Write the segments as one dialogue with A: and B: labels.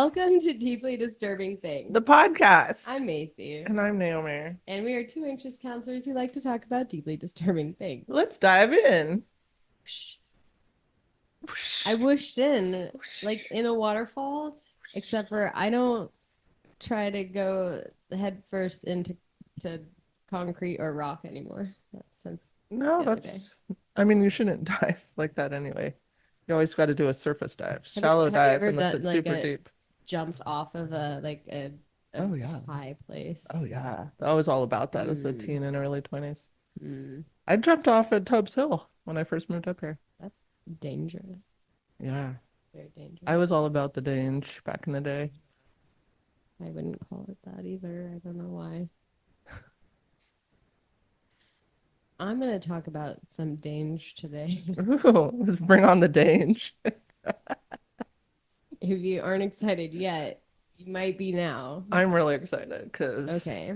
A: Welcome to Deeply Disturbing Things.
B: The podcast.
A: I'm Macy.
B: And I'm Naomi.
A: And we are two anxious counselors who like to talk about deeply disturbing things.
B: Let's dive in.
A: I whooshed in like in a waterfall, except for I don't try to go head first into concrete or rock anymore. Since
B: No,
A: yesterday.
B: I mean, you shouldn't dive like that anyway. You always got to do a surface dive,
A: Have
B: shallow
A: you
B: dive,
A: ever
B: unless
A: done,
B: it's
A: like,
B: super deep.
A: jumped off of a
B: Oh, yeah.
A: high place?
B: Oh, yeah. I was all about that as a
A: Mm.
B: teen and early 20s.
A: Mm,
B: I jumped off at Tubbs Hill when I first moved up here.
A: that's dangerous.
B: Yeah.
A: Very dangerous.
B: I was all about the dange back in the day.
A: I wouldn't call it that either. I don't know why. I'm going to talk about some dange today.
B: Ooh, let's bring on the dange.
A: If you aren't excited yet, you might be now.
B: I'm really excited because,
A: Okay.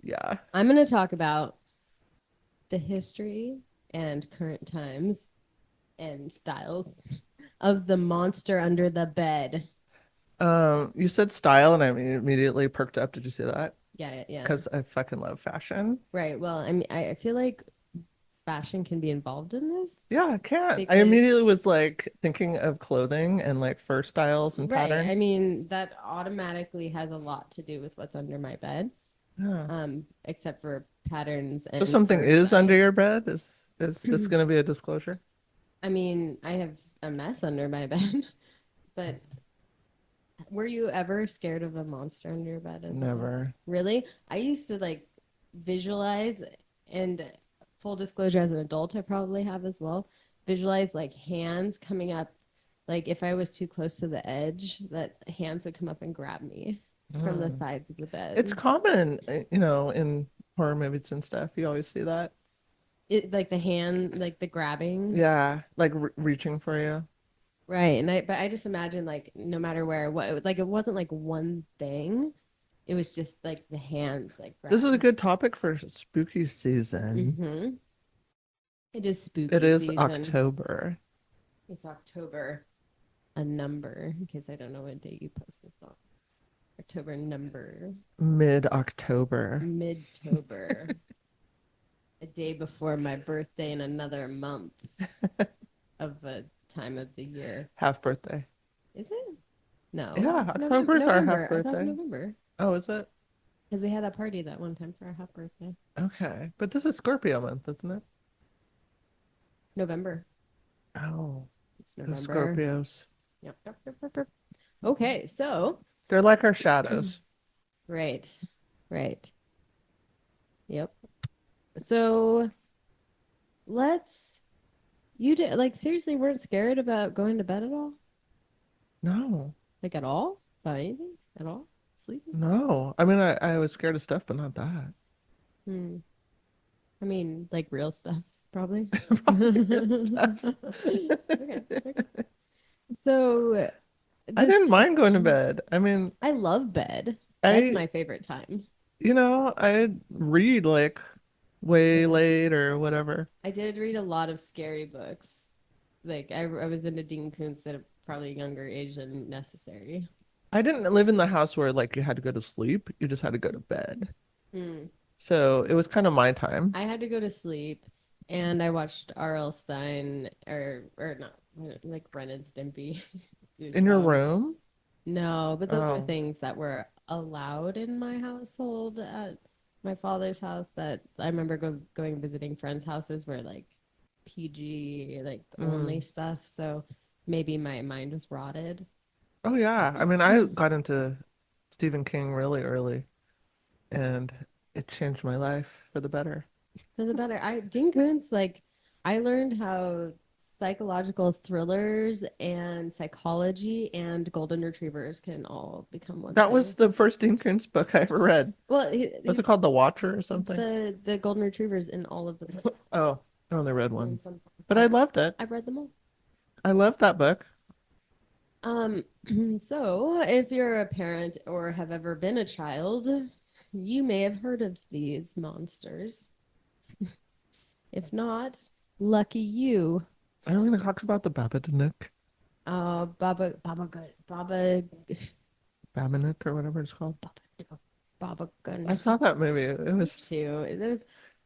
B: yeah.
A: I'm going to talk about the history and current times and styles of the monster under the bed.
B: You said style, and I immediately perked up. Did you see that?
A: Yeah.
B: Because I fucking love fashion.
A: Right. Well, I mean, I feel like fashion can be involved in this.
B: Yeah, I can. I
A: Because-
B: immediately was like thinking of clothing and like fur styles and
A: Right.
B: patterns.
A: I mean, that automatically has a lot to do with what's under my bed.
B: Yeah.
A: Except for patterns
B: So
A: and
B: something
A: fur
B: is under
A: styles.
B: your bed? Is this going to be a disclosure?
A: I mean, I have a mess under my bed, but were you ever scared of a monster under your bed as well?
B: Never.
A: Really? I used to like visualize, and full disclosure, as an adult, I probably have as well, visualize like hands coming up. Like if I was too close to the edge, that hands would come up and grab me from the
B: Mm.
A: sides of the bed.
B: It's common, in horror movies and stuff. You always see that.
A: Like the hand, like the grabbing.
B: Yeah, like reaching for you.
A: Right. But I just imagine like no matter where, what, like it wasn't like one thing. It was just like the hands, like
B: This is a
A: grabbing.
B: good topic for spooky season.
A: Mm-hmm. It is spooky
B: It is
A: season.
B: October.
A: It's October, a number, in case I don't know what day you post this on. October number,
B: Mid-October.
A: mid-tober, a day before my birthday in another month of a time of the year.
B: Half birthday.
A: Is it? No.
B: Yeah,
A: it's
B: October's our
A: November.
B: half
A: I thought it
B: birthday.
A: was November.
B: Oh, is it?
A: Because we had that party that one time for our half birthday.
B: Okay. But this is Scorpio month, isn't it?
A: November.
B: Oh,
A: It's
B: the
A: November.
B: Scorpios.
A: Yep. Okay, so.
B: They're like our shadows.
A: Right. Yep. So you did like seriously weren't scared about going to bed at all?
B: No,
A: Like at all? About anything? At all? Sleeping?
B: no. I mean, I was scared of stuff, but not that.
A: Hmm. I mean, like real stuff, probably.
B: Probably real stuff.
A: Okay. So
B: I didn't mind going to bed. I mean,
A: I love bed. That's
B: I,
A: my favorite time.
B: I'd read like way
A: Yeah.
B: late or whatever.
A: I did read a lot of scary books. Like I was into Dean Koontz at a probably younger age than necessary.
B: I didn't live in the house where like you had to go to sleep. You just had to go to bed.
A: Hmm.
B: So it was kind of my time.
A: I had to go to sleep, and I watched R.L. Stein or not like Ren and Stimpy.
B: In your
A: Goosebumps.
B: room?
A: No, but those were
B: Oh.
A: things that were allowed in my household at my father's house. That I remember going visiting friends' houses where like PG like only stuff. So maybe my mind was rotted.
B: Oh yeah. I mean, I got into Stephen King really early, and it changed my life for the better.
A: For the better. Dean Koontz, like I learned how psychological thrillers and psychology and golden retrievers can all become one
B: That
A: thing.
B: was the first Dean Koontz book I ever read.
A: Well,
B: Was it called The Watcher or something?
A: the golden retrievers in all of the books.
B: Oh, I only read one,
A: In some-
B: but I loved it.
A: I've read them all.
B: I loved that book.
A: Um, so if you're a parent or have ever been a child, you may have heard of these monsters. If not, lucky you.
B: Are we going to talk about the Babadook?
A: Baba
B: Babadook or whatever it's called.
A: Baba
B: I
A: Gun
B: saw that movie. It was
A: too.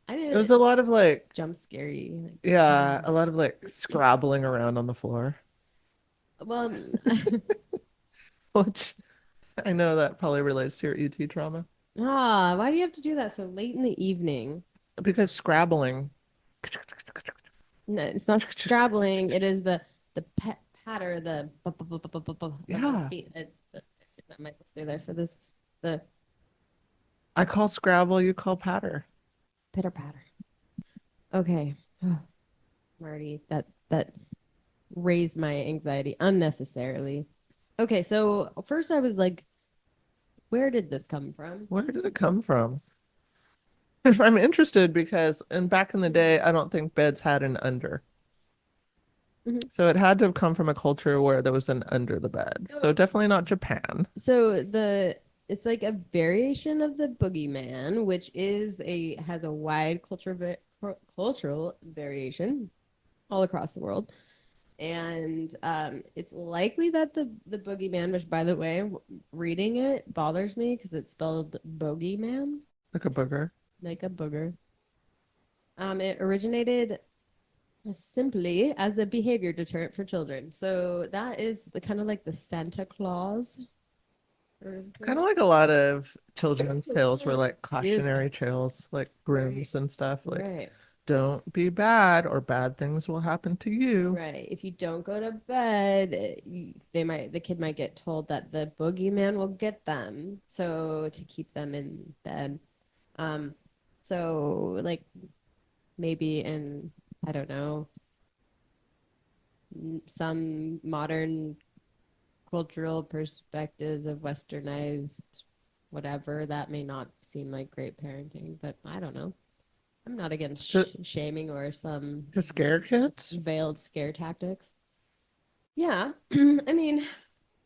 A: I
B: it was
A: didn't
B: a lot of like,
A: jump scary.
B: yeah, a lot of like scrabbling around on the floor,
A: Well,
B: which I know that probably relates to your ET trauma
A: why do you have to do that so late in the evening?
B: because scrabbling.
A: No, it's not scrabbling. It is the pet patter, the of the
B: Yeah,
A: feet. I might stay there for this. The
B: I call Scrabble, you call patter.
A: pitter patter. Okay, Marty, that raised my anxiety unnecessarily. Okay, so first I was like, where did this come from?
B: Where did it come from? I'm interested because back in the day, I don't think beds had an under.
A: Mhm.
B: So it had to have come from a culture where there was an under the bed. So definitely not Japan.
A: So it's like a variation of the boogeyman, which has a wide cultural variation all across the world. And it's likely that the boogeyman, which by the way, reading it bothers me because it's spelled bogeyman,
B: Like a booger.
A: like a booger. It originated simply as a behavior deterrent for children. So that is the kind of like the Santa Claus sort of
B: Kind
A: thing.
B: of like a lot of children's tales were like
A: Is
B: cautionary tales, like Grimm's and stuff. Like,
A: right.
B: don't be bad or bad things will happen to you.
A: Right. If you don't go to bed, the kid might get told that the boogeyman will get them. So to keep them in bed. Um, so like maybe in, I don't know, some modern cultural perspectives of westernized whatever, that may not seem like great parenting, but I don't know. I'm not against
B: To,
A: shaming or some
B: to scare kids?
A: veiled scare tactics. Yeah. I mean,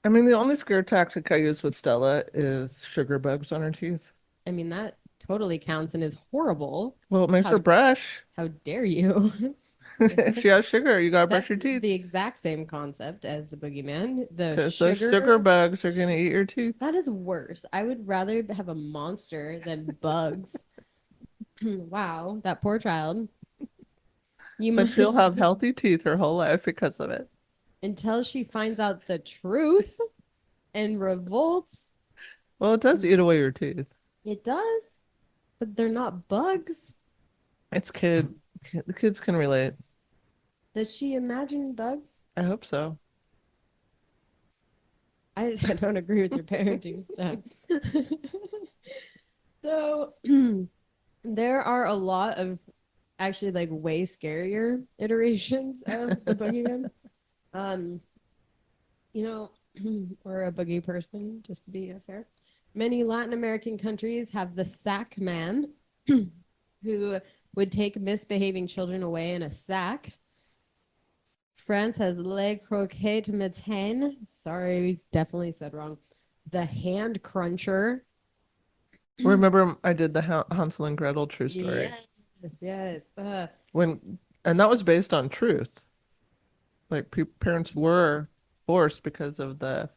B: I mean, the only scare tactic I use with Stella is sugar bugs on her teeth.
A: that totally counts and is horrible.
B: Well, it makes
A: How
B: her brush.
A: how dare you?
B: If she has sugar, you gotta brush
A: That's
B: your
A: the
B: teeth.
A: exact same concept as the boogeyman. The
B: Because those sugar
A: sugar,
B: bugs are gonna eat your teeth.
A: that is worse. I would rather have a monster than bugs. Wow, that poor child. You
B: But she'll
A: might
B: have healthy teeth her whole life because of it.
A: until she finds out the truth and revolts.
B: Well, it does eat away your teeth.
A: It does, but they're not bugs.
B: It's the kids can relate.
A: Does she imagine bugs?
B: I hope so.
A: I don't agree with your parenting stuff. So there are a lot of actually like way scarier iterations of the boogeyman. Um, you know, or a boogie person, just to be fair. Many Latin American countries have the sack man, who would take misbehaving children away in a sack. France has Le Croquet Mitaine. Sorry, definitely said wrong. The hand cruncher.
B: Remember, I did the Hansel and Gretel true story
A: Yes, yes.
B: and that was based on truth. Like parents were forced because of the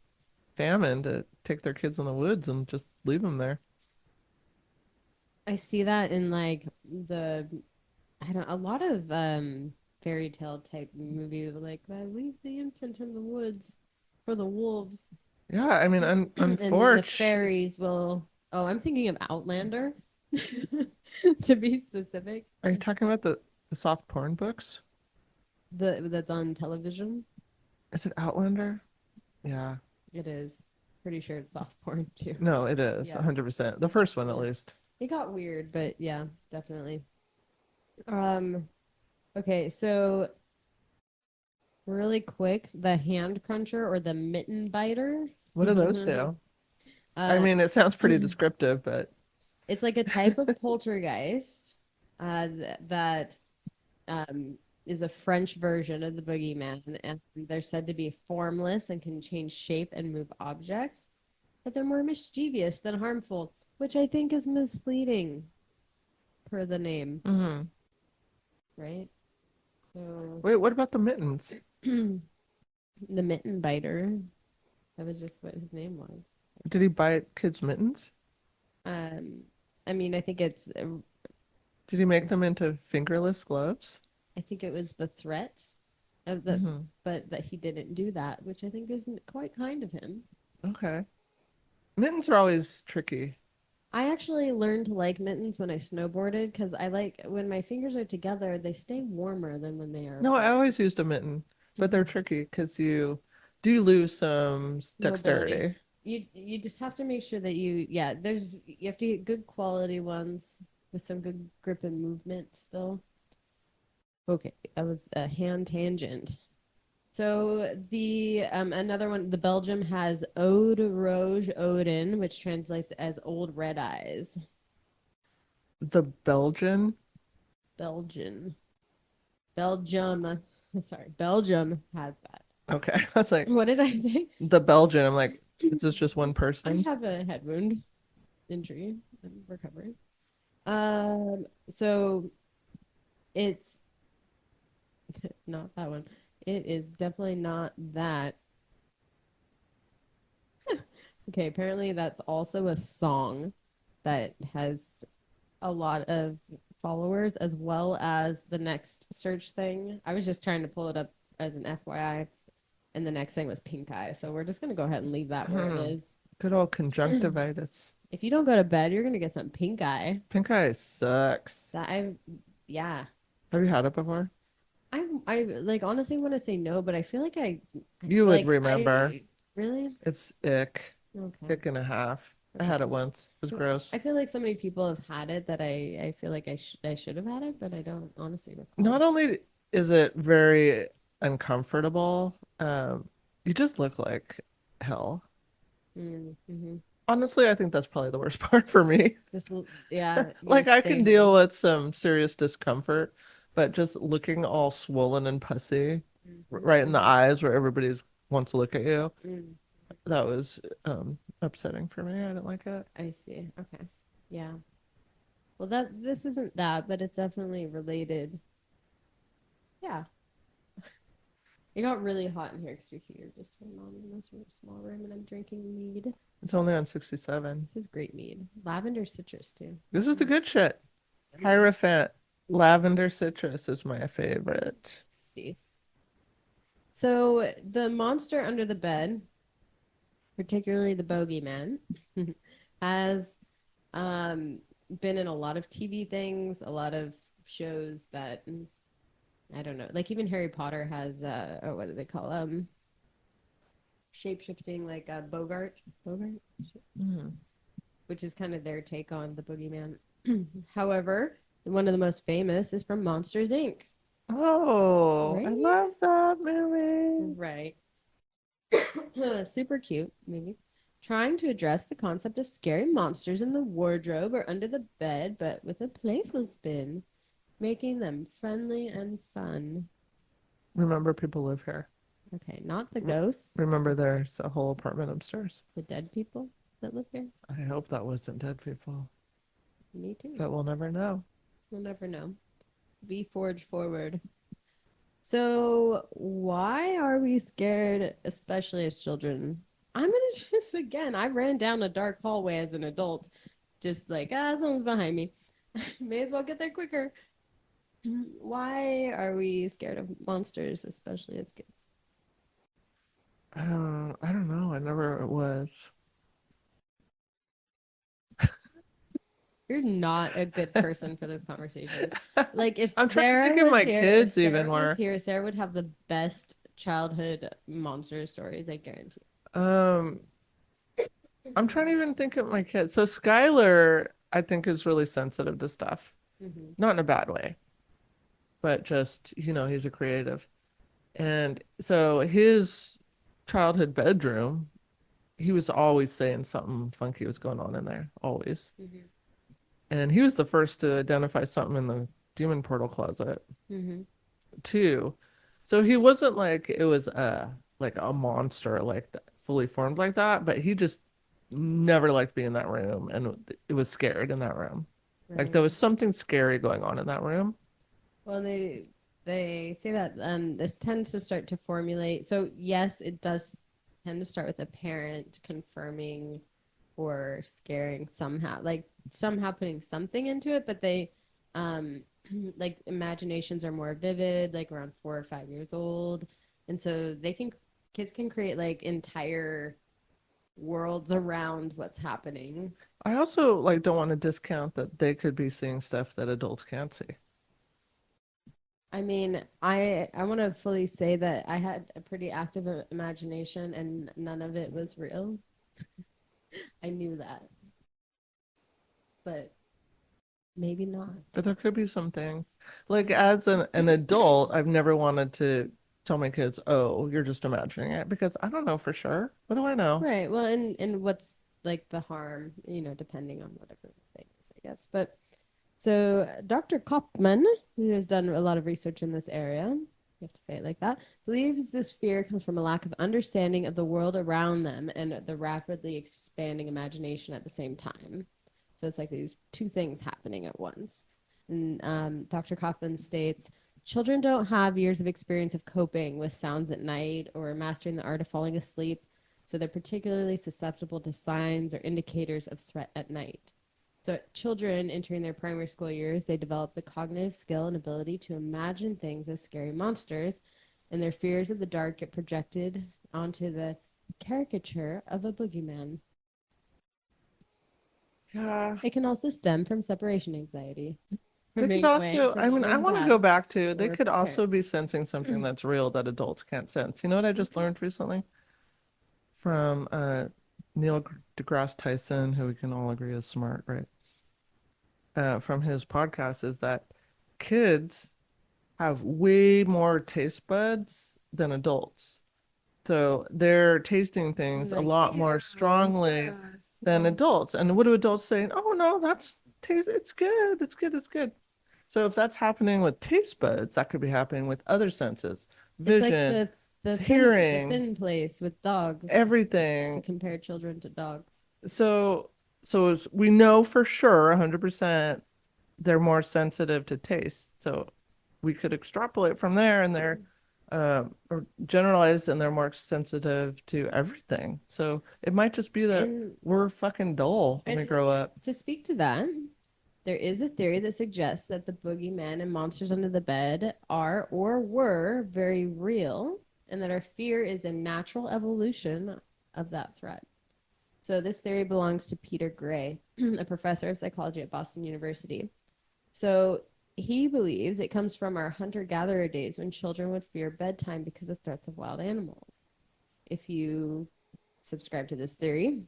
B: famine to take their kids in the woods and just leave them there.
A: I see that in like a lot of fairy tale type movies like that. Leave the infant in the woods for the wolves.
B: Yeah, I mean,
A: And then the
B: unfortunately,
A: fairies will. Oh, I'm thinking of Outlander, to be specific.
B: are you talking about the soft porn books?
A: That's on television.
B: Is it Outlander? Yeah.
A: It is. Pretty sure it's soft porn too.
B: No, it is
A: Yeah.
B: 100%. The first one, at
A: Yeah.
B: least.
A: It got weird, but yeah, definitely. Um, okay, so really quick, the hand cruncher or the mitten biter.
B: What do those do? I
A: Uh,
B: mean, it sounds pretty descriptive, but
A: it's like a type of poltergeist that is a French version of the boogeyman, and they're said to be formless and can change shape and move objects, but they're more mischievous than harmful, which I think is misleading per the name,
B: mhm.
A: right? So
B: Wait, what about the mittens?
A: the mitten biter, that was just what his name was.
B: Did he buy kids mittens?
A: Um, I mean, I think it's
B: Did he make them into fingerless gloves?
A: I think it was the threat of the,
B: Hmm.
A: but that he didn't do that, which I think is quite kind of him.
B: Okay. Mittens are always tricky.
A: I actually learned to like mittens when I snowboarded because I like when my fingers are together, they stay warmer than when they are
B: No, I
A: apart.
B: always used a mitten, but they're tricky because you do lose some
A: Mobility.
B: dexterity.
A: You just have to make sure that yeah, you have to get good quality ones with some good grip and movement still. Okay, that was a hand tangent. So the another one, the Belgium has Ode Rouge Odin, which translates as Old Red Eyes.
B: The Belgian.
A: Belgian, Belgium, sorry, Belgium has that.
B: Okay. I was like,
A: What did I say?
B: the Belgian. I'm like, is this just one
A: I
B: person?
A: have a head wound injury. I'm recovering. So it's not that one. It is definitely not that. Okay, apparently that's also a song that has a lot of followers as well as the next search thing. I was just trying to pull it up as an FYI, and the next thing was pink eye. So we're just gonna go ahead and leave that where it
B: Hmm.
A: is.
B: Good old conjunctivitis.
A: If you don't go to bed, you're gonna get some pink eye.
B: Pink eye sucks.
A: That yeah.
B: Have you had it before?
A: I like honestly want to say no, but I feel like
B: You would remember.
A: I really
B: It's ick.
A: okay.
B: Ick and a half. I
A: Okay.
B: had it once. It was
A: I
B: gross.
A: feel like so many people have had it that I feel like I should have had it, but I don't honestly recall.
B: Not only is it very uncomfortable, you just look like hell.
A: Mm-hmm.
B: Honestly, I think that's probably the worst part for me.
A: Yeah, your
B: Like I can
A: stay.
B: deal with some serious discomfort, but just looking all swollen and pussy right in the
A: Mm-hmm.
B: eyes where everybody's wants to look at you,
A: Mm,
B: that was upsetting for me. I didn't like it.
A: I see. Okay. Yeah. Well, that this isn't that, but it's definitely related. Yeah. It got really hot in here because your heater just turned on in this small room, and I'm drinking mead.
B: It's only on 67.
A: This is great mead. Lavender citrus too.
B: This is the good shit. Hierophant lavender citrus is my favorite.
A: See. So the monster under the bed, particularly the bogeyman, has um, been in a lot of TV things, a lot of shows that I don't know. Like even Harry Potter has oh, what do they call shape shifting like Bogart,
B: Mm.
A: which is kind of their take on the boogeyman. However, one of the most famous is from Monsters Inc.
B: Oh, I
A: Right?
B: love that movie.
A: Right. Super cute movie. Trying to address the concept of scary monsters in the wardrobe or under the bed, but with a playful spin, making them friendly and fun.
B: Remember, people live here.
A: Okay, not the
B: R-
A: ghosts,
B: Remember, there's a whole apartment upstairs.
A: the dead people that live here.
B: I hope that wasn't dead people,
A: Me too.
B: but we'll never know.
A: We'll never know. Be forged forward. So, why are we scared, especially as children? I'm gonna just again, I ran down a dark hallway as an adult, just like, someone's behind me. May as well get there quicker. Why are we scared of monsters, especially as kids?
B: I don't know. I never was.
A: You're not a good person for this conversation. Like if
B: I'm trying to think if my kids even were.
A: Sarah would have the best childhood monster stories, I guarantee.
B: Um, I'm trying to even think of my kids. So Skylar, I think, is really sensitive to stuff.
A: Mm-hmm.
B: Not in a bad way, but just, he's a creative. And so his childhood bedroom, he was always saying something funky was going on in there, always.
A: Mm-hmm.
B: And he was the first to identify something in the demon portal closet,
A: Mm-hmm.
B: too. So he wasn't like it was like a monster like that, fully formed like that, but he just never liked being in that room and it was scared in that room. Like there
A: Right.
B: was something scary going on in that room.
A: Well, they say that this tends to start to formulate. So yes, it does tend to start with a parent confirming or scaring somehow, like somehow putting something into it, but they like imaginations are more vivid, like around 4 or 5 years old. And so kids can create like entire worlds around what's happening.
B: I also like don't want to discount that they could be seeing stuff that adults can't see.
A: I mean, I want to fully say that I had a pretty active imagination and none of it was real. I knew that, but maybe not.
B: But there could be some things. Like as an adult, I've never wanted to tell my kids, "Oh, you're just imagining it," because I don't know for sure. What do I know?
A: Right. Well, and what's like the harm, depending on whatever the thing is, I guess. But so Dr. Kopman, who has done a lot of research in this area, you have to say it like that, believes this fear comes from a lack of understanding of the world around them and the rapidly expanding imagination at the same time. So it's like these two things happening at once. And Dr. Kaufman states, children don't have years of experience of coping with sounds at night or mastering the art of falling asleep, so they're particularly susceptible to signs or indicators of threat at night. So children entering their primary school years, they develop the cognitive skill and ability to imagine things as scary monsters, and their fears of the dark get projected onto the caricature of a boogeyman.
B: Yeah.
A: It can also stem from separation anxiety.
B: They
A: From
B: could
A: being away
B: also,
A: from
B: I
A: mom
B: mean, I
A: and
B: want to
A: dad
B: go back to, they
A: or
B: could also
A: parents.
B: be sensing something that's real that adults can't sense. You know what I just learned recently? From Neil deGrasse Tyson, who we can all agree is smart, right? From his podcast is that kids have way more taste buds than adults. So they're tasting things a
A: Like,
B: lot more strongly than adults. And what do adults say? Oh no, that's taste, it's good, it's good, it's good. So if that's happening with taste buds, that could be happening with other senses,
A: it's like
B: vision,
A: the
B: hearing,
A: thin place with dogs to
B: everything.
A: compare children to dogs.
B: So we know for sure 100% they're more sensitive to taste. So we could extrapolate from there and they're or generalize and they're more sensitive to everything. So it might just be that
A: And
B: we're fucking dull when we
A: and
B: grow up.
A: to speak to that, there is a theory that suggests that the boogeyman and monsters under the bed are or were very real, and that our fear is a natural evolution of that threat. So this theory belongs to Peter Gray, a professor of psychology at Boston University. So he believes it comes from our hunter-gatherer days when children would fear bedtime because of threats of wild animals. If you subscribe to this theory,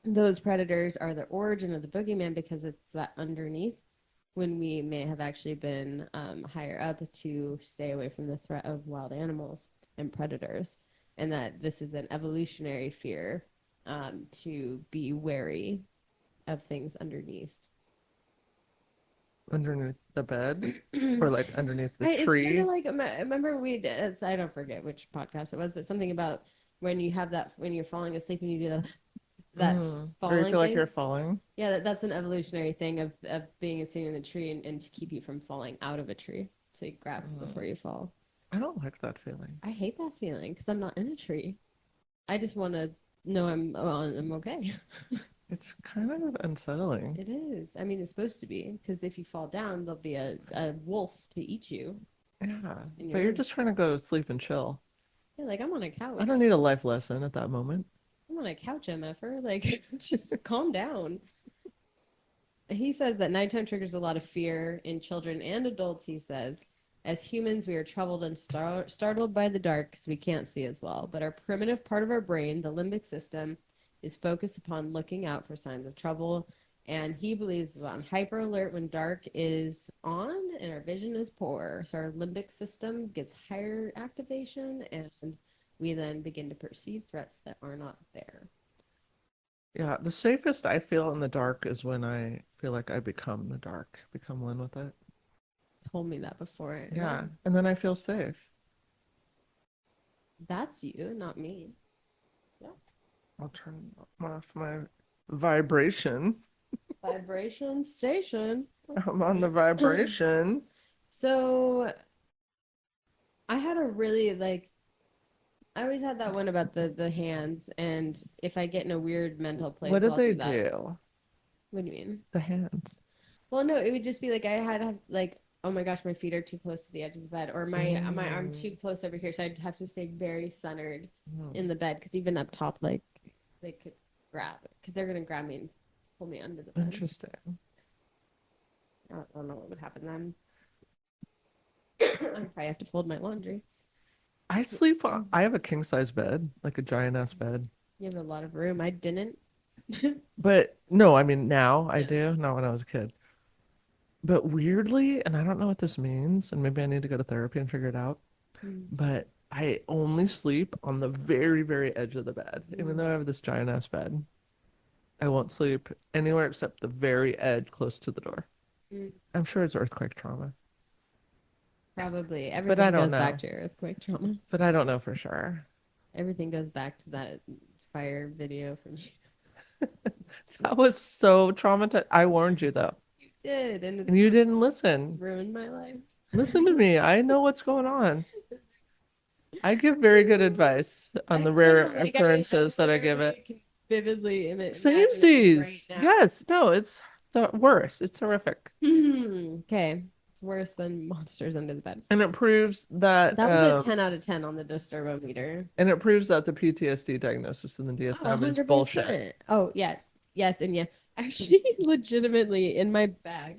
A: those predators are the origin of the boogeyman because it's that underneath when we may have actually been higher up to stay away from the threat of wild animals and predators, and that this is an evolutionary fear to be wary of things underneath.
B: Underneath the bed or like underneath the
A: It's kind
B: tree.
A: of like I remember I don't forget which podcast it was, but something about when you have that when you're falling asleep and you do that
B: Or you
A: falling
B: feel like
A: thing.
B: you're falling.
A: Yeah, that's an evolutionary thing of being sitting in the tree and to keep you from falling out of a tree. So you grab it before you fall.
B: I don't like that feeling.
A: I hate that feeling because I'm not in a tree. I just want to know I'm okay.
B: It's kind of unsettling.
A: It is. I mean, it's supposed to be because if you fall down, there'll be a wolf to eat you.
B: Yeah.
A: And
B: But you're just trying to go to sleep and chill.
A: Yeah, like I'm on a couch.
B: I don't need a life lesson at that moment.
A: I'm on a couch, MFer. Like, just calm down. He says that nighttime triggers a lot of fear in children and adults, he says. As humans, we are troubled and startled by the dark because we can't see as well. But our primitive part of our brain, the limbic system, is focused upon looking out for signs of trouble. And he believes is on hyper alert when dark is on and our vision is poor. So our limbic system gets higher activation and we then begin to perceive threats that are not there.
B: Yeah, the safest I feel in the dark is when I feel like I become the dark, become one with it.
A: Told me that before.
B: Yeah, and then I feel safe.
A: That's you, not me. Yeah.
B: I'll turn off my vibration.
A: Vibration station.
B: I'm on the vibration.
A: So I had a really I always had that one about the hands, and if I get in a weird mental place,
B: What did
A: I'll
B: they
A: do that.
B: do?
A: What do you mean?
B: The hands.
A: Well, no, it would just be like I had to have, like, oh my gosh, my feet are too close to the edge of the bed, or my arm too close over here, so I'd have to stay very centered in the bed because even up top, like they could grab, because they're gonna grab me and pull me under the bed.
B: Interesting.
A: I don't know what would happen then. I'd probably have to fold my laundry.
B: I sleep I have a king size bed, like a giant ass bed.
A: You have a lot of room. I didn't.
B: But no, I mean now I
A: Yeah.
B: do, not when I was a kid. But weirdly, and I don't know what this means, and maybe I need to go to therapy and figure it out, but I only sleep on the very, very edge of the bed. Even though I have this giant ass bed, I won't sleep anywhere except the very edge close to the door.
A: Mm.
B: I'm sure it's earthquake trauma,
A: Probably.
B: but I
A: Everything
B: don't
A: goes back
B: know.
A: to your earthquake trauma.
B: But I don't know for sure.
A: Everything goes back to that fire video from you.
B: That was so traumatized. I warned you though,
A: You did, and
B: and you didn't
A: it's
B: listen.
A: ruined my life.
B: Listen to me. I know what's going on. I give very good advice on the
A: I
B: rare
A: know, like,
B: occurrences that I give it.
A: literally can vividly imagine it right
B: Samesies.
A: now.
B: Yes. No, it's the worst. It's horrific.
A: Okay. It's worse than monsters under the bed.
B: And it proves that
A: That was a 10 out of 10 on the Disturbometer.
B: and it proves that the PTSD diagnosis in the
A: Oh,
B: DSM is bullshit.
A: 100%. Oh, yeah. Yes, and yeah. Actually, legitimately, in my bag,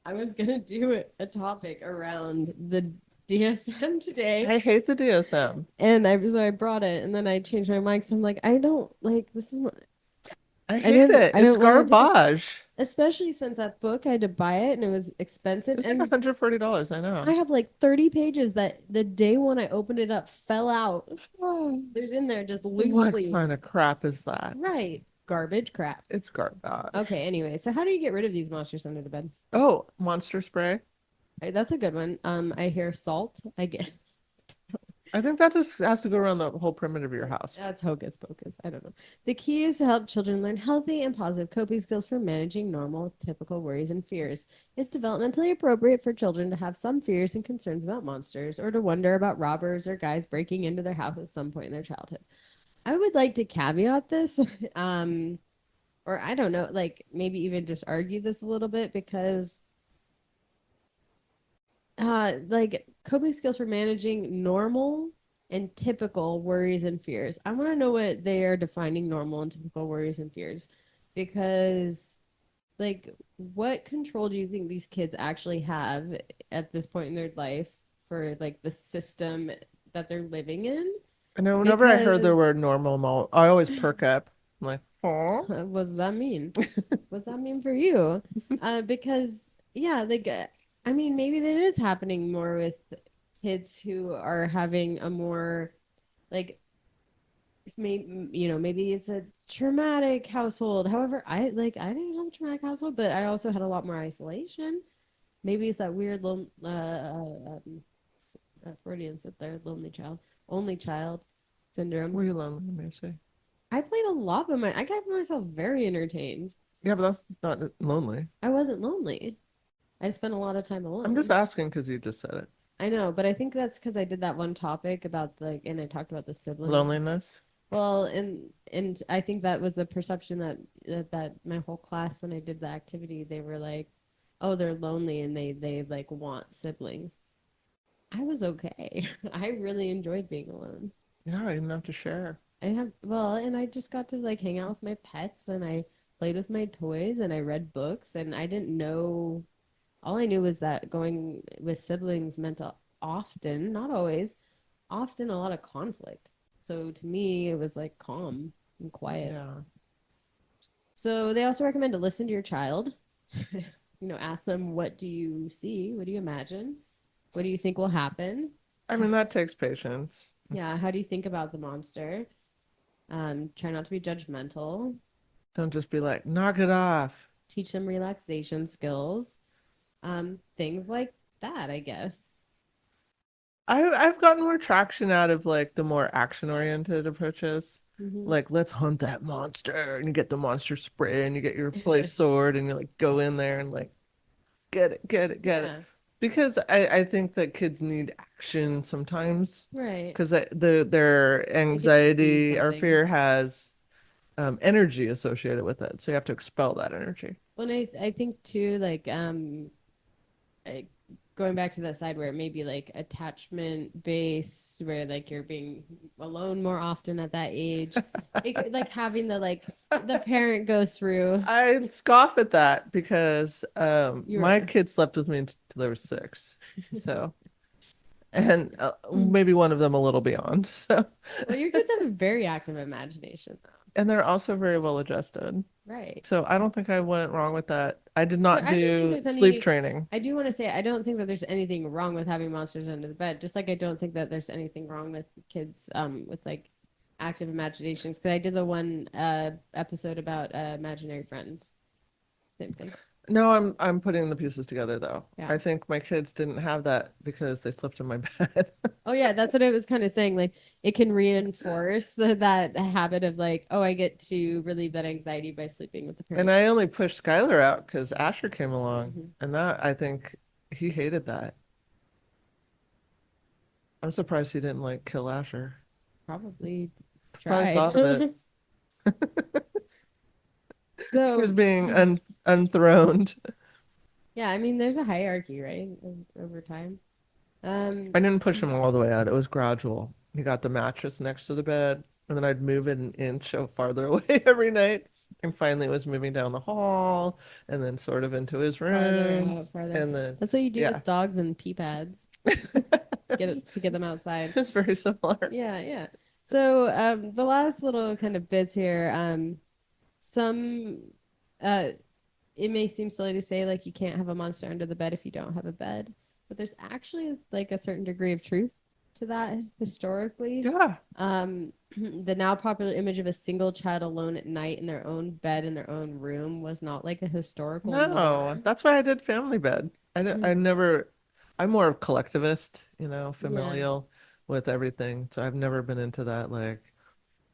A: I was going to do a topic around the DSM today.
B: I hate the DSM.
A: And I brought it, and then I changed my mind because I'm like, I don't like this is
B: I hate it.
A: I
B: It's
A: don't wanna do it.
B: garbage.
A: Especially since that book I had to buy it and it was expensive,
B: It's like
A: and
B: $140, I know.
A: I have like 30 pages that the day when I opened it up fell out. There's in there just
B: What
A: loosely.
B: kind of crap is that?
A: Right. Garbage crap.
B: It's garbage.
A: Okay, anyway, so how do you get rid of these monsters under the bed?
B: Oh, monster spray.
A: That's a good one. I hear salt. I get
B: I think that just has to go around the whole perimeter of your house.
A: that's hocus pocus. I don't know. The key is to help children learn healthy and positive coping skills for managing normal, typical worries and fears. It's developmentally appropriate for children to have some fears and concerns about monsters or to wonder about robbers or guys breaking into their house at some point in their childhood. I would like to caveat this, or I don't know, like maybe even just argue this a little bit because like coping skills for managing normal and typical worries and fears. I want to know what they are defining normal and typical worries and fears because like what control do you think these kids actually have at this point in their life for like the system that they're living in?
B: I know whenever I heard the
A: Because
B: word normal, I always perk up. I'm like, oh.
A: what does that mean? What's that mean for you? Because yeah, like I mean, maybe that is happening more with kids who are having a more like maybe maybe it's a traumatic household. However, I didn't have a traumatic household, but I also had a lot more isolation. Maybe it's that weird Freudian sit there, lonely child, only child syndrome.
B: Were you lonely? Let me see.
A: I played a lot, but I got myself very entertained.
B: Yeah, but that's not lonely.
A: I wasn't lonely. I spent a lot of time alone.
B: I'm just asking because you just said it.
A: I know, but I think that's because I did that one topic about and I talked about the siblings.
B: Loneliness.
A: Well, and I think that was a perception that my whole class when I did the activity, they were like, "Oh, they're lonely and they like want siblings." I was okay. I really enjoyed being alone.
B: Yeah, I didn't have to share.
A: And I just got to like hang out with my pets and I played with my toys and I read books and I didn't know. All I knew was that going with siblings meant often, not always, often a lot of conflict. So to me, it was like calm and quiet.
B: Yeah.
A: So they also recommend to listen to your child. Ask them, what do you see? What do you imagine? What do you think will happen?
B: I mean, that takes patience.
A: Yeah, how do you think about the monster? Try not to be judgmental.
B: Don't just be like, knock it off.
A: Teach them relaxation skills. Things like that, I guess.
B: I've gotten more traction out of like the more action-oriented approaches.
A: Mm-hmm.
B: Like, let's hunt that monster, and you get the monster spray, and you get your play sword, and you like go in there and like get it, get it, get it. Because I think that kids need action sometimes
A: Right.
B: because their
A: They get to do
B: anxiety or
A: something.
B: fear has energy associated with it. So you have to expel that energy.
A: Well, and I think too, like going back to that side where it may be like attachment based, where like you're being alone more often at that age. Like having the parent go through.
B: I scoff at that because
A: You're
B: my kids slept with me until they were 6. So, and maybe one of them a little beyond. So,
A: well, your kids have a very active imagination, though.
B: and they're also very well adjusted.
A: Right.
B: So I don't think I went wrong with that. I did
A: Sure,
B: not
A: I don't think
B: do
A: there's
B: sleep
A: any.
B: training.
A: I do want to say I don't think that there's anything wrong with having monsters under the bed. Just like I don't think that there's anything wrong with kids with like active imaginations. Because I did the one episode about imaginary friends. Same thing.
B: No, I'm putting the pieces together though.
A: Yeah.
B: I think my kids didn't have that because they slept in my bed.
A: Oh yeah, that's what I was kind of saying. Like it can reinforce that habit of like, oh, I get to relieve that anxiety by sleeping with the
B: And
A: parents.
B: I only pushed Skylar out because Asher came along,
A: Mhm.
B: and that I think he hated that. I'm surprised he didn't like kill Asher.
A: Probably
B: Probably
A: tried.
B: thought of it. He was
A: So
B: being unthroned.
A: yeah, I mean, there's a hierarchy, right, over time.
B: I didn't push him all the way out. It was gradual. He got the mattress next to the bed, and then I'd move it an inch farther away every night. And finally, it was moving down the hall, and then sort of into his
A: Farther
B: room,
A: out, farther.
B: and then
A: That's what you do
B: yeah,
A: with dogs and pee pads. Get them outside.
B: it's very similar.
A: Yeah, yeah. So the last little kind of bits here. Some uh, it may seem silly to say like you can't have a monster under the bed if you don't have a bed, but there's actually like a certain degree of truth to that historically.
B: Yeah,
A: The now popular image of a single child alone at night in their own bed in their own room was not like a historical
B: no,
A: norm.
B: that's why I did family bed. I never, I'm more of collectivist,
A: Yeah.
B: familial with everything. So I've never been into that like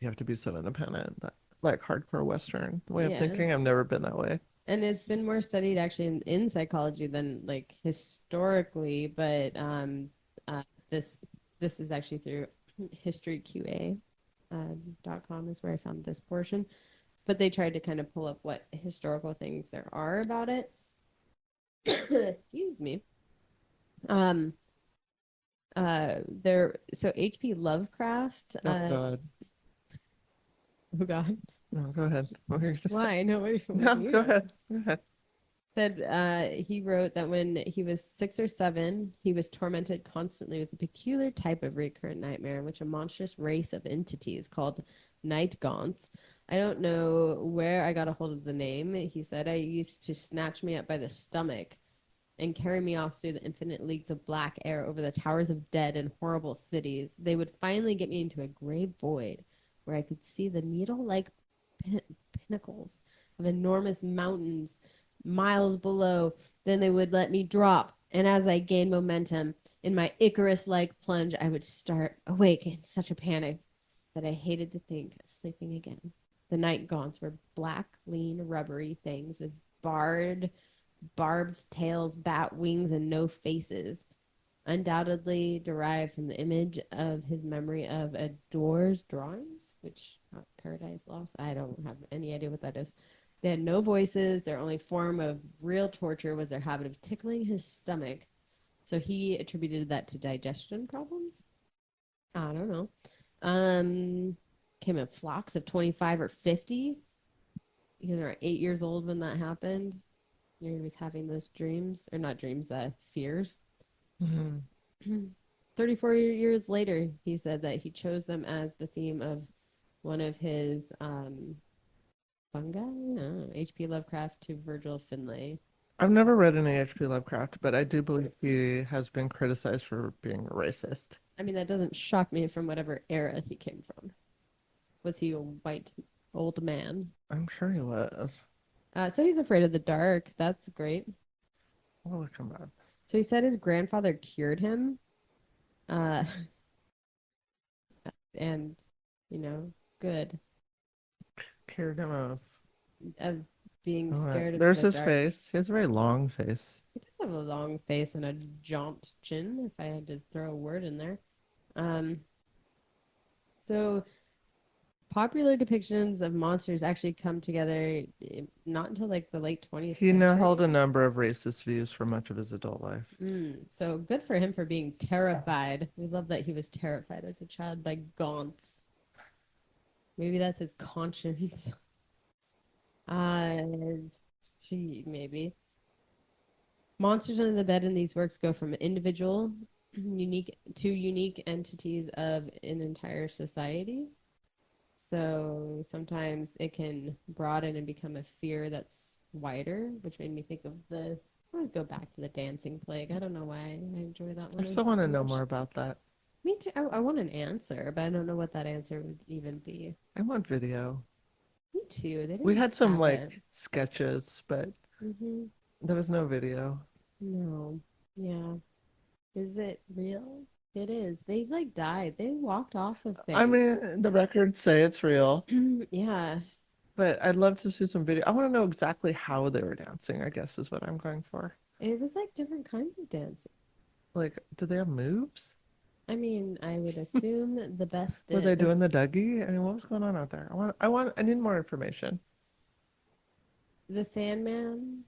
B: you have to be so independent, that like hardcore Western way of
A: Yeah.
B: thinking. I've never been that way.
A: And it's been more studied actually in psychology than like historically, but uh, this this is actually through historyqa .com is where I found this portion. But they tried to kind of pull up what historical things there are about it. Excuse me. Um there so HP Lovecraft
B: Oh God.
A: oh God.
B: No, go ahead. What were you gonna say?
A: Why? No, what
B: No,
A: do you
B: go
A: know?
B: ahead. Go ahead.
A: Said he wrote that when he was 6 or 7, he was tormented constantly with a peculiar type of recurrent nightmare in which a monstrous race of entities called night gaunts. I don't know where I got a hold of the name. He said I used to snatch me up by the stomach and carry me off through the infinite leagues of black air over the towers of dead and horrible cities. They would finally get me into a gray void where I could see the needle-like pin- pinnacles of enormous mountains miles below. Then they would let me drop, and as I gained momentum in my Icarus-like plunge, I would start awake in such a panic that I hated to think of sleeping again. The night gaunts were black, lean, rubbery things with barbed tails, bat wings, and no faces. Undoubtedly derived from the image of his memory of a door's drawings, which Paradise Lost. I don't have any idea what that is. They had no voices. Their only form of real torture was their habit of tickling his stomach. So he attributed that to digestion problems. I don't know. Um, Came in flocks of 25 or 50. You know, 8 years old when that happened. He was having those dreams, or not dreams, fears.
B: Mhm.
A: 34 years later, he said that he chose them as the theme of one of his fungi. No, H.P. Lovecraft to Virgil Finlay.
B: I've never read any H.P. Lovecraft, but I do believe he has been criticized for being a racist.
A: I mean, that doesn't shock me from whatever era he came from. Was he a white old man?
B: I'm sure he was.
A: So he's afraid of the dark. That's great.
B: I'll look him up.
A: So he said his grandfather cured him, uh, and good
B: Cured him of.
A: of being
B: All right.
A: scared of
B: There's
A: the
B: his
A: dark.
B: face. He has a very long face.
A: He does have a long face and a jaunt chin, if I had to throw a word in there. Um, so popular depictions of monsters actually come together not until like the late 20th
B: He now held a
A: century.
B: number of racist views for much of his adult life.
A: So good for him for being terrified. We love that he was terrified as a child by Gaunt. Maybe that's his conscience. Uh, maybe. Monsters Under the Bed in these works go from individual, unique entities of an entire society. So sometimes it can broaden and become a fear that's wider, which made me think of the. I always go back to the Dancing Plague. I don't know why I enjoy that
B: I
A: one
B: still want to
A: so
B: know
A: much.
B: more about that.
A: Me too. I want an answer, but I don't know what that answer would even be.
B: I want video.
A: Me too. They
B: We
A: didn't
B: had some
A: have it.
B: like sketches, but
A: Hmm.
B: there was no video.
A: No. Yeah. Is it real? It is. They like died. They walked off of
B: I
A: things.
B: mean, the records say it's real,
A: Yeah.
B: but I'd love to see some video. I want to know exactly how they were dancing, I guess is what I'm going for.
A: It was like different kinds of dancing.
B: Like, do they have moves?
A: I mean, I would assume the best
B: Were they
A: did.
B: doing the Dougie? I mean, what was going on out there? I need more information.
A: The Sandman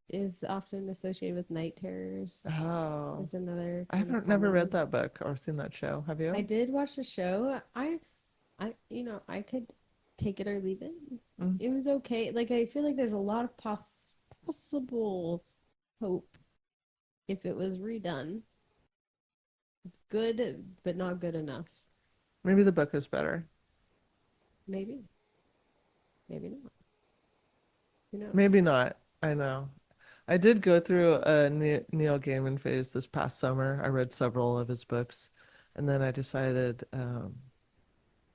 A: is often associated with night terrors.
B: Oh,
A: Is another
B: I
A: kind of
B: haven't never
A: common
B: read
A: one.
B: that book or seen that show. Have
A: I
B: you?
A: did watch the show. I could take it or leave it.
B: Mm.
A: It was okay. Like I feel like there's a lot of possible hope if it was redone. It's good, but not good enough.
B: Maybe the book is better.
A: Maybe, maybe not. Who knows?
B: Maybe not. I know. I did go through a Neil Gaiman phase this past summer. I read several of his books, and then I decided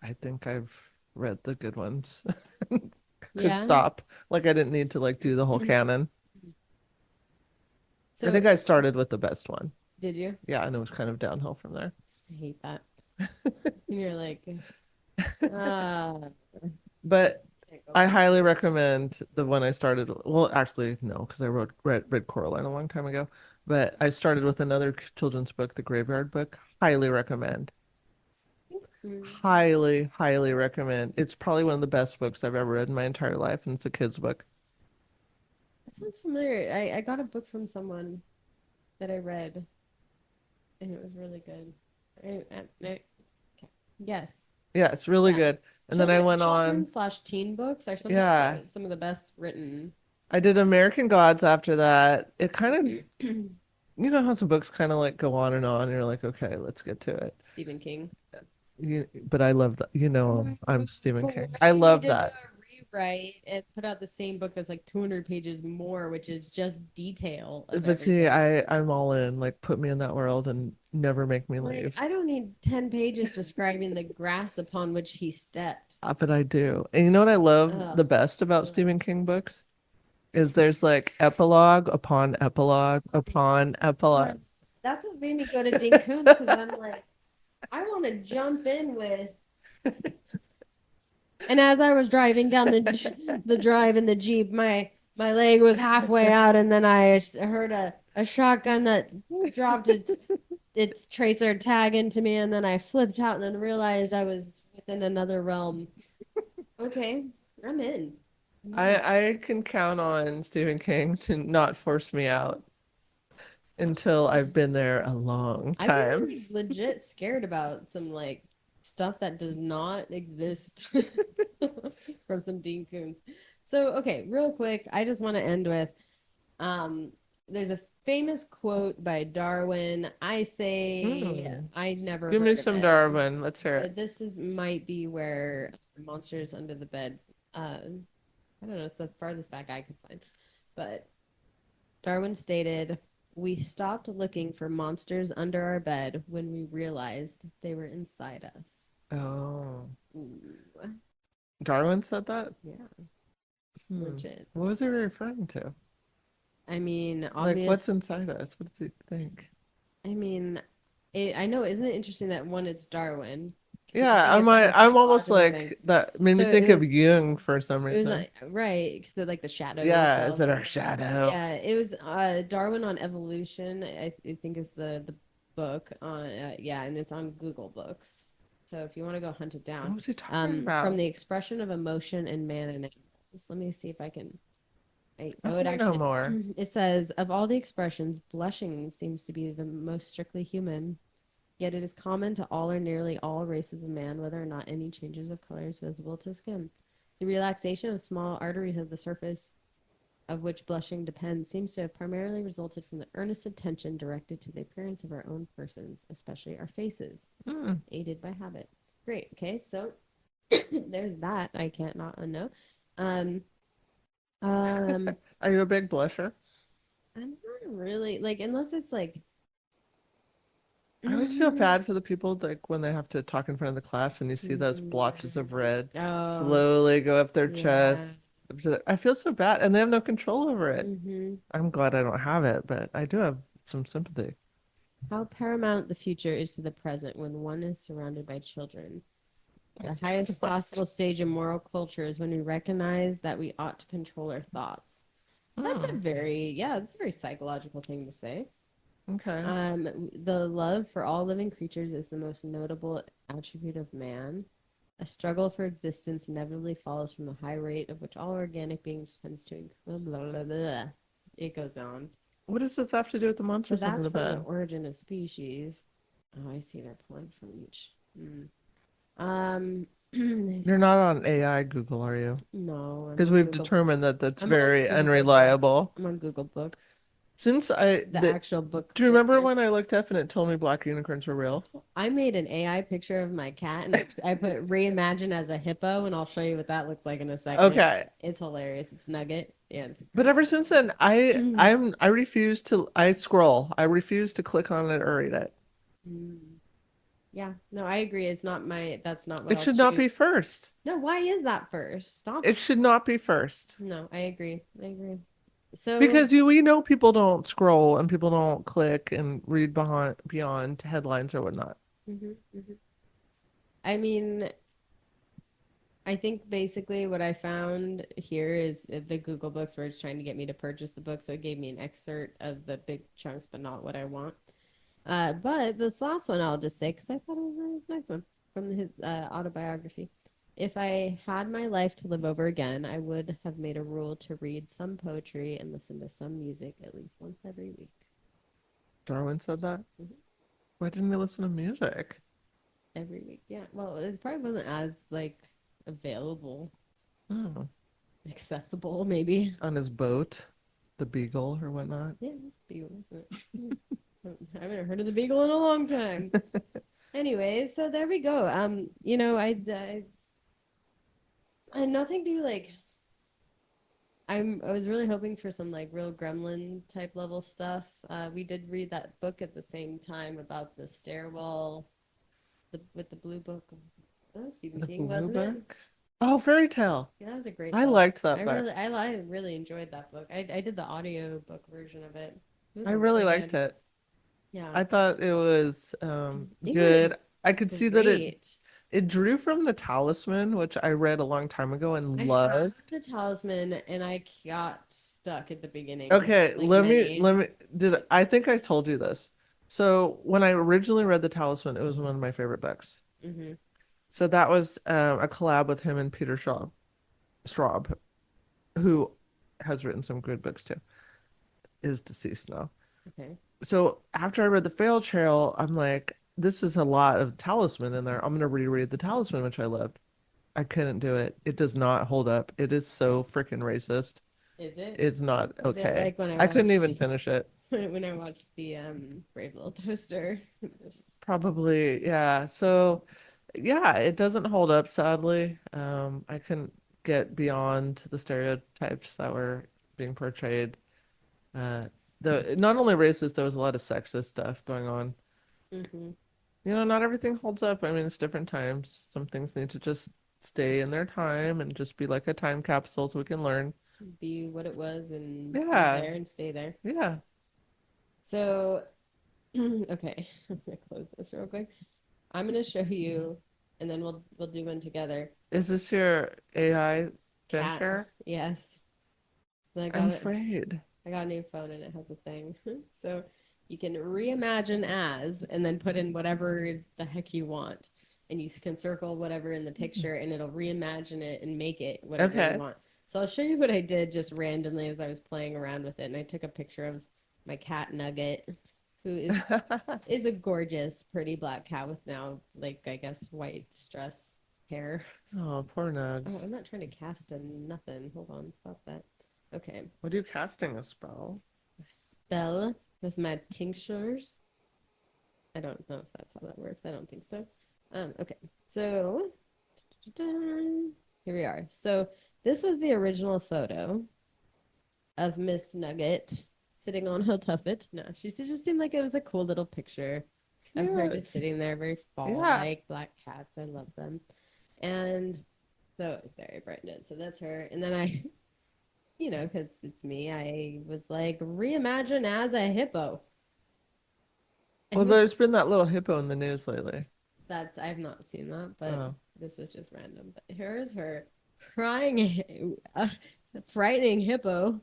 B: I think I've read the good ones. Could
A: Yeah.
B: stop. Like I didn't need to like do the whole canon. I
A: So
B: think I started with the best one.
A: did you?
B: Yeah, and it was kind of downhill from there.
A: I hate that. And you're like, ah,
B: But
A: can't go
B: I
A: back.
B: highly recommend the one I started. Well, actually, no, because I read Coraline a long time ago. But I started with another children's book, The Graveyard Book. Highly recommend.
A: Mm.
B: Highly recommend. It's probably one of the best books I've ever read in my entire life, and it's a kid's book.
A: That sounds familiar. I got a book from someone that I read, and it was really good. Okay. Yes.
B: Yeah, it's really
A: Yeah.
B: good. And then I went
A: Children
B: on,
A: slash teen books are
B: yeah,
A: some of the best written.
B: I did American Gods after that. It kind of, you know how some books kind of like go on and on, and you're like, okay, let's get to it.
A: Stephen King.
B: But I love that. You know, I'm Stephen
A: But
B: King.
A: what
B: I
A: if you
B: love
A: needed to
B: that.
A: rewrite and put out the same book that's like 200 pages more, which is just detail of
B: But see,
A: everything?
B: I'm all in. Like, put me in that world and never make me
A: Like,
B: leave.
A: I don't need 10 pages describing the grass upon which he stepped.
B: But I do. And you know what I love
A: Ugh.
B: the best about Stephen King books is there's like epilogue upon epilogue upon epilogue.
A: That's what made me go to Dean Koontz because I'm like, I want to jump in with. And as I was driving down the drive in the Jeep, my leg was halfway out, and then I heard a shotgun that dropped its tracer tag into me, and then I flipped out and then realized I was within another realm. Okay, I'm in.
B: I can count on Stephen King to not force me out until I've been there a long
A: I've
B: time.
A: been legit scared about some like stuff that does not exist from some Dean Koontz. So, okay, real quick, I just want to end with there's a famous quote by Darwin. I say I never
B: Give me
A: heard of
B: some
A: it,
B: Darwin. Let's hear it.
A: but this is might be where Monsters Under the Bed. I don't know, it's the farthest back I could find, but Darwin stated, "We stopped looking for monsters under our bed when we realized they were inside us."
B: Oh,
A: Ooh,
B: Darwin said that?
A: yeah,
B: Hmm.
A: legit.
B: What was he referring to?
A: I mean,
B: Like,
A: obvious.
B: what's inside us? What does he think?
A: I mean, I know. Isn't it interesting that one, it's Darwin, 'Cause I
B: Yeah,
A: think it's like a
B: I'm almost
A: psychological thing.
B: like that made me
A: So
B: think of Jung for some
A: it was
B: reason.
A: like right, because like the shadow
B: Yeah, is
A: self.
B: it our shadow?
A: Yeah, it was Darwin on Evolution. I think is the book on yeah, and it's on Google Books. So if you want to go hunt it down,
B: What was he talking
A: from
B: about?
A: the expression of emotion in man and animals. Let me see if I can.
B: I
A: Oh, it
B: want to know
A: actually
B: more.
A: it says of all the expressions, blushing seems to be the most strictly human. Yet it is common to all or nearly all races of man, whether or not any changes of color is visible to skin. The relaxation of small arteries of the surface of which blushing depends seems to have primarily resulted from the earnest attention directed to the appearance of our own persons, especially our faces,
B: Hmm.
A: aided by habit. Great. Okay, so there's that. I can't not unknow. Um, um,
B: Are you a big blusher?
A: I'm not really like unless it's like
B: I always feel
A: mm,
B: bad for the people like when they have to talk in front of the class and you see those blotches of red
A: oh
B: slowly go up their
A: yeah.
B: chest. I feel so bad and they have no control over it.
A: hmm
B: I'm glad I don't have it, but I do have some sympathy.
A: How paramount the future is to the present when one is surrounded by children. The highest
B: What?
A: possible stage in moral culture is when we recognize that we ought to control our thoughts. That's a
B: Hmm.
A: very, yeah, that's a very psychological thing to say.
B: Okay.
A: The love for all living creatures is the most notable attribute of man. A struggle for existence inevitably follows from the high rate of which all organic beings tends to blah, blah, blah, blah. It goes on.
B: What does this have to do with the
A: So
B: monsters under
A: that's
B: the
A: from the
B: bed?
A: origin of species. Oh, I see they're pulling from each. Um,
B: You're not on AI Google, are you?
A: no, I'm
B: Because
A: on
B: we've
A: Google.
B: determined that that's
A: I'm on
B: very
A: Google Books.
B: unreliable.
A: I'm on Google Books.
B: Since
A: The actual book
B: do you remember when
A: fixers.
B: I looked up and it told me black unicorns were real?
A: I made an AI picture of my cat and I put reimagine as a hippo, and I'll show you what that looks like in a second.
B: Okay.
A: It's hilarious. It's Nugget. Yeah, it's
B: But ever since then,
A: great.
B: I refuse to I scroll. I refuse to click on it or read it.
A: Mm. Yeah, no, I agree. It's not my, that's not what
B: It
A: I'll
B: should not be
A: choose.
B: first.
A: No, why is that first? Stop.
B: It should not be first.
A: No, I agree. I agree. So,
B: Because we know people don't scroll and people don't click and read beyond headlines or whatnot.
A: mhm, mhm. I mean, I think basically what I found here is the Google Books were just trying to get me to purchase the book, so it gave me an excerpt of the big chunks, but not what I want. But this last one I'll just say because I thought it was a really nice one from his autobiography. If I had my life to live over again, I would have made a rule to read some poetry and listen to some music at least once every week.
B: Darwin said that.
A: Mhm.
B: Why didn't we listen to music?
A: Every week, yeah. Well, it probably wasn't as like available,
B: Oh,
A: accessible, maybe.
B: on his boat, the Beagle or whatnot.
A: Yeah, it's Beagle, isn't it? I haven't heard of the Beagle in a long time. Anyway, so there we go. I had nothing to like. I was really hoping for some like real Gremlin type level stuff. We did read that book at the same time about the stairwell, with the blue book. That was Stephen
B: The
A: King,
B: Blue
A: wasn't it?
B: Book? Oh, Fairy Tale.
A: Yeah, that was a great
B: I
A: book.
B: liked that book.
A: I really enjoyed that book. I did the audio book version of it. It was
B: I really
A: really
B: liked
A: good.
B: it.
A: Yeah,
B: I thought it was
A: English
B: good.
A: is
B: I could see that
A: great.
B: it drew from The Talisman, which I read a long time ago and
A: I have
B: loved.
A: the Talisman, and I got stuck at the beginning,
B: Okay,
A: like many.
B: let me did I think I told you this. So when I originally read The Talisman, it was one of my favorite books.
A: Hmm.
B: So that was a collab with him and Peter Straub, who has written some good books too. Is deceased now.
A: Okay.
B: So after I read The Fail Trail, I'm like, this is a lot of Talisman in there. I'm gonna reread The Talisman, which I loved. I couldn't do it. It does not hold up. It is so freaking racist.
A: Is it?
B: It's not
A: Is it
B: okay.
A: like when I
B: I couldn't even
A: watched
B: finish it.
A: when I watched the Brave Little Toaster?
B: Probably, yeah. So, yeah, it doesn't hold up, sadly. I couldn't get beyond the stereotypes that were being portrayed. Uh, the not only racist, there was a lot of sexist stuff going on.
A: Hmm.
B: Not everything holds up. I mean, it's different times. Some things need to just stay in their time and just be like a time capsule so we can learn.
A: Be what it was and be
B: Yeah,
A: there and stay there.
B: yeah.
A: So, okay, I'm gonna close this real quick. I'm gonna show you and then we'll do one together.
B: Is this your AI
A: Cat.
B: venture?
A: Yes. So
B: I'm afraid.
A: I got a new phone and it has a thing. So you can reimagine as and then put in whatever the heck you want. And you can circle whatever in the picture and it'll reimagine it and make it whatever
B: Okay.
A: you want. So I'll show you what I did just randomly as I was playing around with it. And I took a picture of my cat Nugget, who is a gorgeous, pretty black cat with now, like, I guess, white stress hair.
B: Oh, poor
A: Oh,
B: Nugs.
A: I'm not trying to cast a nothing. Hold on, stop that. Okay.
B: What are you casting a spell?
A: Spell with my tinctures. I don't know if that's how that works. I don't think so. Okay. So here we are. So this was the original photo of Miss Nugget sitting on her tuffet. No, she just seemed like it was a cool little picture of her just
B: Cute.
A: sitting there, very fall-like black cats. I love them. And so there, I brightened it. So that's her. And then I, because it's me, I was like, reimagine as a hippo.
B: Well,
A: And
B: there's been that little hippo in the news lately.
A: I've not seen that, but
B: Oh.
A: this was just random. But here's her crying, frightening hippo.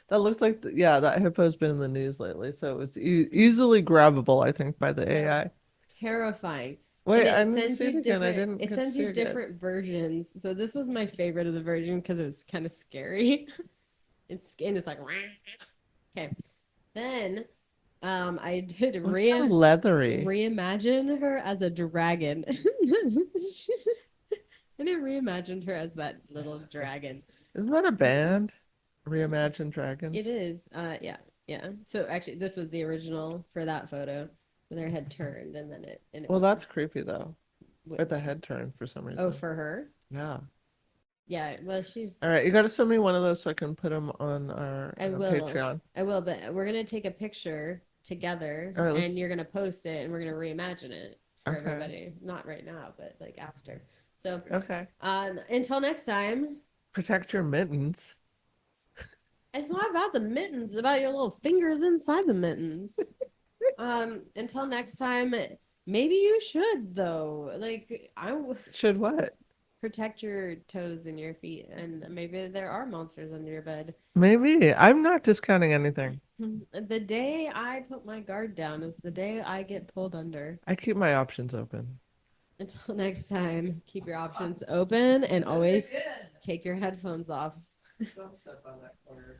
B: That looks like, yeah, that hippo's been in the news lately, so it's easily grabbable, I think, by the AI.
A: Terrifying.
B: Wait, I
A: And
B: need to
A: sends
B: see it
A: you
B: again. I
A: different.
B: didn't
A: It
B: get to
A: sends
B: see
A: you
B: it yet.
A: different versions. So this was my favorite of the version because it was kind of scary. It's like okay. Then I did
B: Looks so leathery.
A: reimagine her as a dragon. And I reimagined her as that little dragon.
B: Isn't that a band? Reimagine Dragons?
A: It is. Yeah, yeah. So actually, this was the original for that photo. When their head turned, and then it
B: Well,
A: was
B: that's creepy though.
A: with-
B: With the head turned for some reason.
A: Oh, for her?
B: Yeah.
A: Yeah. Well, she's.
B: All right, you got to send me one of those so I can put them on our
A: I will.
B: Patreon.
A: I will, but we're gonna take a picture together,
B: All right, let's-
A: and you're gonna post it, and we're gonna reimagine it for
B: Okay.
A: everybody. Not right now, but like after. So,
B: Okay.
A: until next time.
B: Protect your mittens.
A: It's not about the mittens, it's about your little fingers inside the mittens. Until next time, maybe you should though. Like
B: Should what?
A: protect your toes and your feet, and maybe there are monsters under your bed.
B: Maybe. I'm not discounting anything.
A: The day I put my guard down is the day I get pulled under.
B: I keep my options open.
A: Until next time, keep your options open and always take your headphones off.
B: Don't step on that corner.